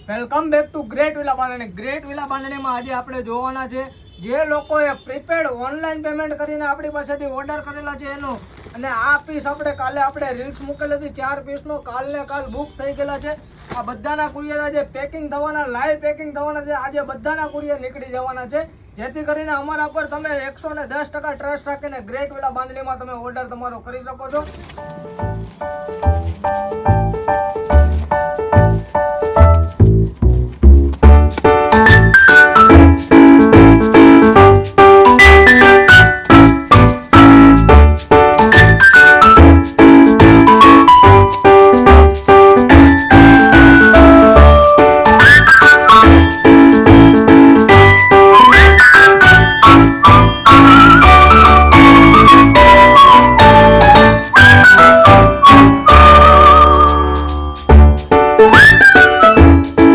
Welcome back to great villa બાંધણી. Great villa બાંધણીમાં આજે આપણે જોવાના છે જે લોકોએ પ્રીપેડ ઓનલાઈન પેમેન્ટ કરીને આપણી પાસેથી ઓર્ડર કરેલા છે એનું. અને આ પીસ આપણે રીલ્સ મૂકેલી હતી 4 પીસનો કાલ બુક થઈ ગયેલા છે. આ બધાના કુરિયર આજે પેકિંગ થવાના, લાઈવ પેકિંગ થવાના છે. આજે બધાના કુરિયર નીકળી જવાના છે, જેથી કરીને અમારા પર તમે 110% ટ્રસ્ટ રાખીને ગ્રેટ વિલા બાંધણીમાં તમે ઓર્ડર તમારો કરી શકો છો.